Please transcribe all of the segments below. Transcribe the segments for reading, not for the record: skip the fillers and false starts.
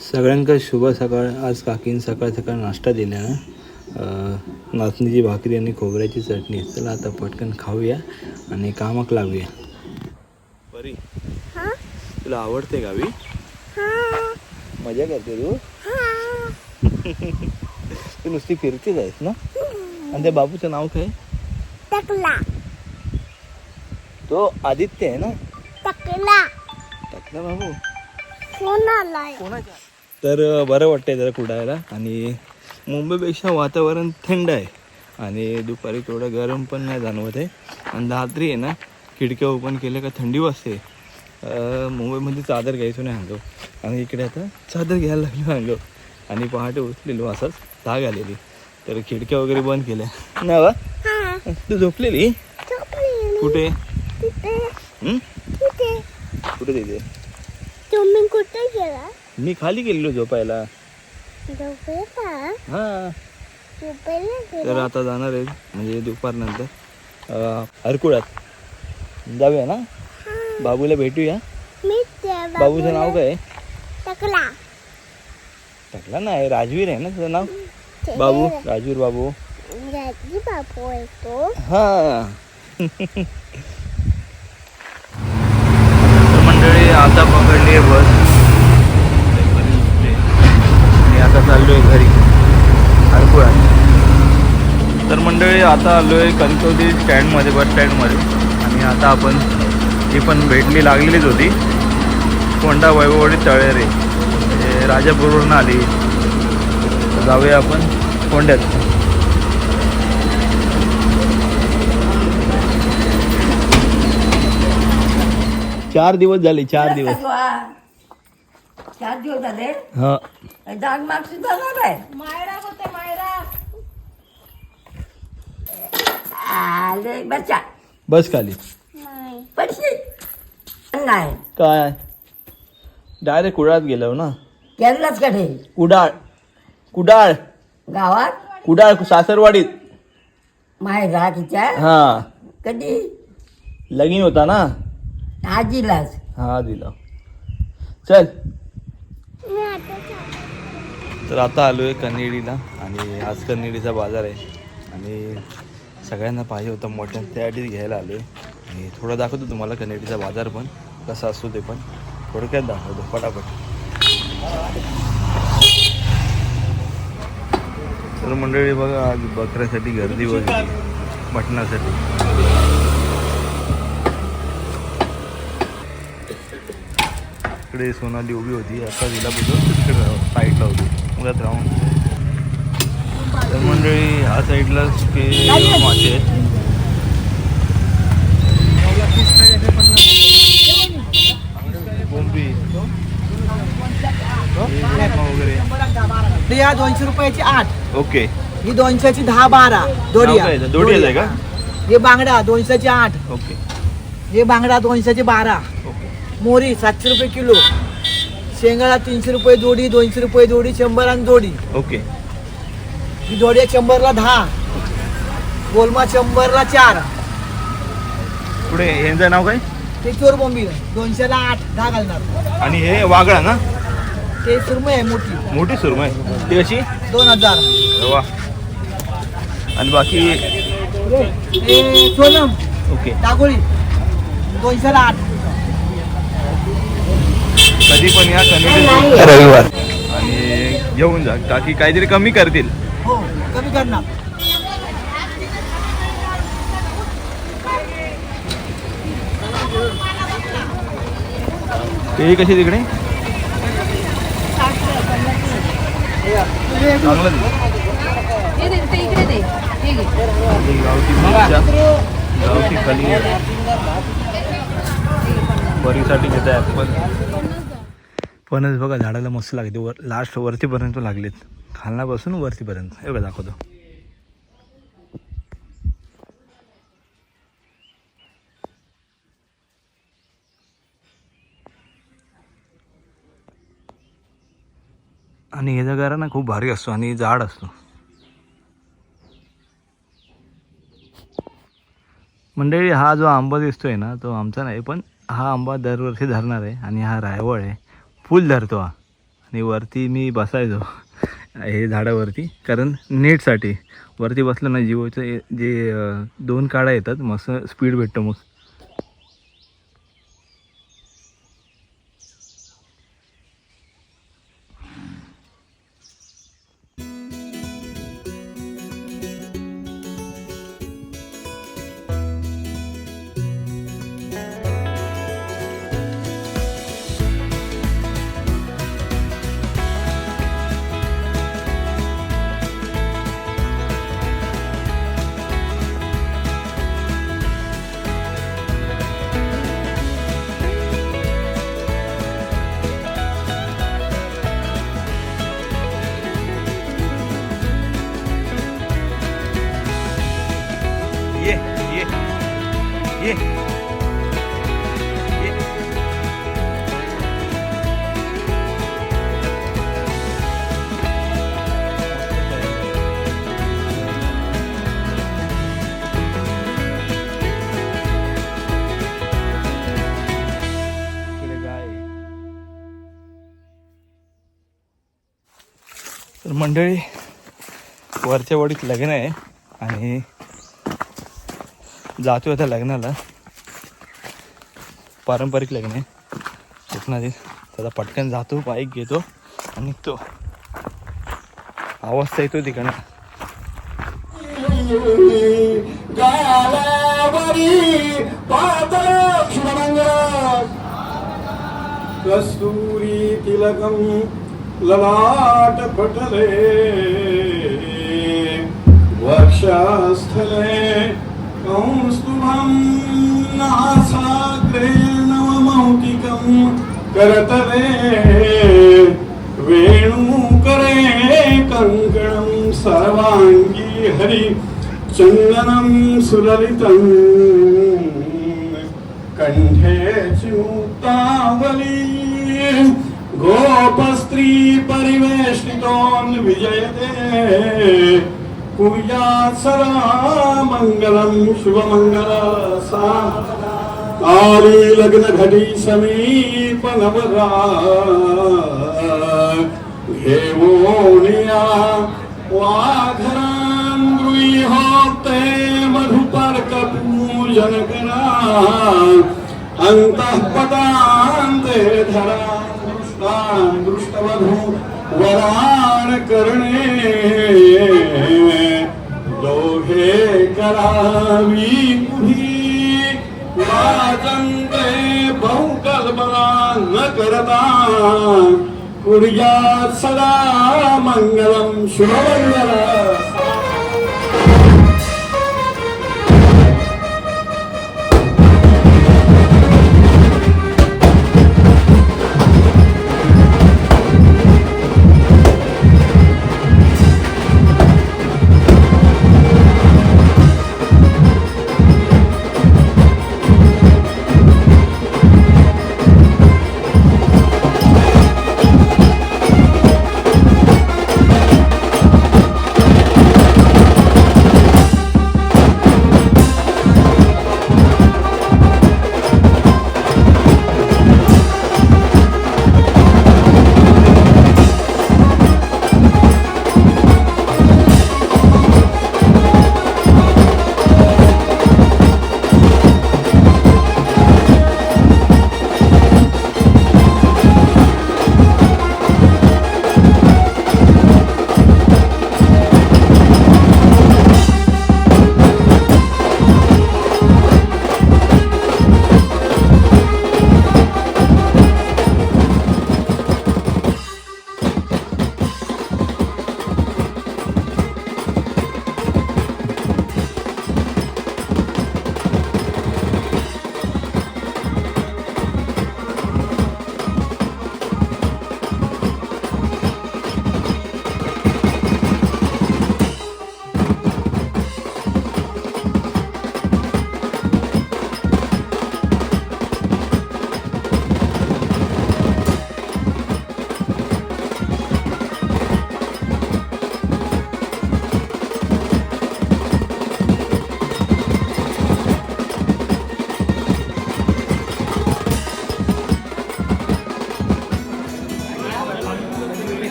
सगळ्यांका शुभ सकाळ. आज काकीन सकाळ सकाळ नाश्ता दिला ना, नाचणीची भाकरी आणि खोबऱ्याची चटणी. चला आता पटकन खाऊया आणि कामाक लागूया. परी, तुला आवडते गावी? मजा करते तू? तू नुसती फिरतीच आहेस ना? आणि त्या बाबूचं नाव काय? टकला. तो आदित्य आहे ना? टकला. टकला बाबू कोणाला? कोणाच्या? तर बरं वाटतंय जरा कुडायला. आणि मुंबईपेक्षा वातावरण थंड आहे आणि दुपारी थोडं गरम पण नाही जाणवत आहे. आणि रात्री आहे ना, खिडक्या ओपन केल्या का थंडी वाजते. मुंबईमध्ये चादर घ्यायचो नाही सांगतो, आणि इकडे आता चादर घ्यायला लागलो सांगतो. आणि पहाटे उठलेलो असंच धाग आलेली, तर खिडक्या वगैरे बंद केल्या ना. वा, तू झोपलेली कुठे? कुठे तिथे? तुम्ही कुठे गेला? मी खाली गेलेलो झोपायला. हा, तर आता जाणार आहे म्हणजे दुपारनंतर हरकुळात जाऊया ना. बाबूला भेटूया. बाबूचं नाव काय? टकला. टकला नाही, राजवीर आहे ना तुझं नाव. बाबू, राजवीर बाबू. राजवीर बाबू आहे तो. हा. मंडळी आता पकडली आहे बस आणि आता चाललोय घरी हरकुळात. तर मंडळी आता आलोय कणकवली स्टँडमध्ये, बस स्टँडमध्ये. आणि आता आपण ही पण भेटली लागलेलीच होती, कोंडा वैभववाडी तळेरे, म्हणजे राजापूरवरून आली. जाऊया आपण कोंड्यात. चार दिवस झाले. 4 दिवस झाले. हा, डाग माग सुद्धा आहे. मायरा होते मायरा. आले बच्चा बस खाली. नाही. पैसे नाही काय डायरेक्ट कुडाळात गेलो ना. केरलाच कडे कुडाळ, कुडाळ, गावात कुडाळ सासरवाडीत. माय राखीच्या हा, कधी लगीन होता ना. आजीलाच हा, दिला. चल. मी आता तर आता आलोय कन्हेडीला आणि आज कन्हेडीचा बाजार आहे आणि सगळ्यांना पाहिजे होता मटण, त्यासाठीच घ्यायला आलोय. आणि थोडं दाखवतो तुम्हाला कन्हेडीचा बाजार पण कसा असतो ते पण थोडक्यात दाखवतो पटापट. तर मंडळी बघा, आज बकऱ्यासाठी गर्दी वगैरे, मटणासाठी. इकडे सोनाली उभी होती, आता तिला बोलतो तिकडे साईडला होती, मुळात राहून. तर मंडळी ह्या साईडला मासे आहेत. बोंबी या 200 रुपयाची 8. ओके. ही 200ची 10-12 दोडी आहे का? हे बांगडा 200ची 8. ओके हे बांगडा 200ची 12. ओके. मोरी 700 रुपये किलो. शेंगाळा 300 रुपये जोडी, 200 रुपये जोडी, 100 आणि जोडी. ओके. ही जोडी 100ला 10. गोलमा 100ला 4. पुढे यांचं नाव काय? ते चोर बोंबी 200ला 8 10 घालणार. आणि हे वागळा ना? ते सुरमई आहे मोठी, मोठी सुरमई, ती कशी? 2000. वा. आणि बाकी हे सोनम ओके. दागोळी 200ला 8. कधी पण या कन्हेडी रविवार आणि घेऊन जा, काकी काहीतरी कमी करतील. हो, कमी करणार. ते कशी तिकडे चांगलं गावठी मिरच्या, गावठी कली, बरीसाठी घेत आहे ॲपल. फणस बघा झाडाला मस्त लागते, वर लास्ट वरतीपर्यंत लागलेत, खालनापासून वरतीपर्यंत. हे बघा दाखवतो. आणि हे जगारा ना खूप भारी असतो आणि जाड असतो. मंडळी हा जो आंबा दिसतोय ना, तो आमचा नाही, पण हा आंबा दरवर्षी धरणार आहे. आणि हा रायवळ आहे, फुल धरतो हा. आणि वरती मी बसायचो हे झाडावरती, कारण नेटसाठी वरती बसलं ना जिओचं जे 2 काळा येतात मस्त स्पीड भेटतो मग. ये ये ये ये इकडे गाय. तर मंडळी वरच्या वाडीत लग्न आहे आणि जातो आता लग्नाला. पारंपरिक लग्न आहे कोकणातील. त्याला पटकन जातो, बाईक घेतो आणि निघतो. आवाज तर येतो तिकडनं. कस्तूरी तिलकम ललाट पटले वक्षस्थले कौस्तुभं नासाग्रे नवमौक्तिकं करतले वेणुकरे कङ्कणं सर्वाङ्गी हरि चन्दनं सुललितं कंठे मुक्तावली गोपस्त्री परिवेष्टितोन् विजयते कुर्यात् सदा मंगलम शुभमंगल आली लग्न घटी समीप नवरा घेवोनिया वाघरान गृहोते मधुपर्क पूजन करा अंतःपदान्ते धरा दृष्टवधू वरान करणे दोघे करावी पुढी वाजंते बहुकल्पना न करता कुर्यात् सदा मंगलम शुभमंगल.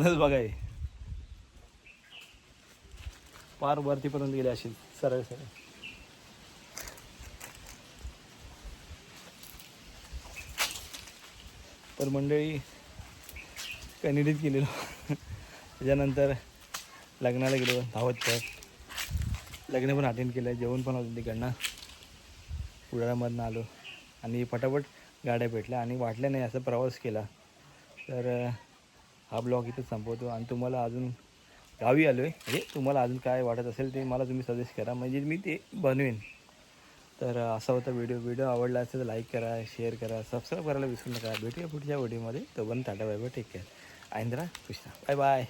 वरूनच बघा हे पार वरतीपर्यंत गेले असेल सरळ सरळ. तर मंडळी कॅनिडीत गेलेलो त्याच्यानंतर लग्नाला गेलो धावत तर लग्न पण अटेंड केलं, जेवण पण होतं तिकडनं, पुढाऱ्यामधनं आलो आणि पटापट गाड्या भेटल्या आणि वाटल्या नाही असा प्रवास केला. तर हा ब्लॉग इथं संपवतो आणि तुम्हाला अजून गावी आलो आहे म्हणजे तुम्हाला अजून काय वाटत असेल ते मला तुम्ही सजेस्ट करा, म्हणजे मी ते बनवेन. तर असा होता व्हिडिओ आवडला असेल तर लाईक करा, शेअर करा, सबस्क्राईब करायला विसरू नका. भेटूया पुढच्या व्हिडिओमध्ये. तो पण टाटा bye bye, take care. Aindra Krishna, bye bye.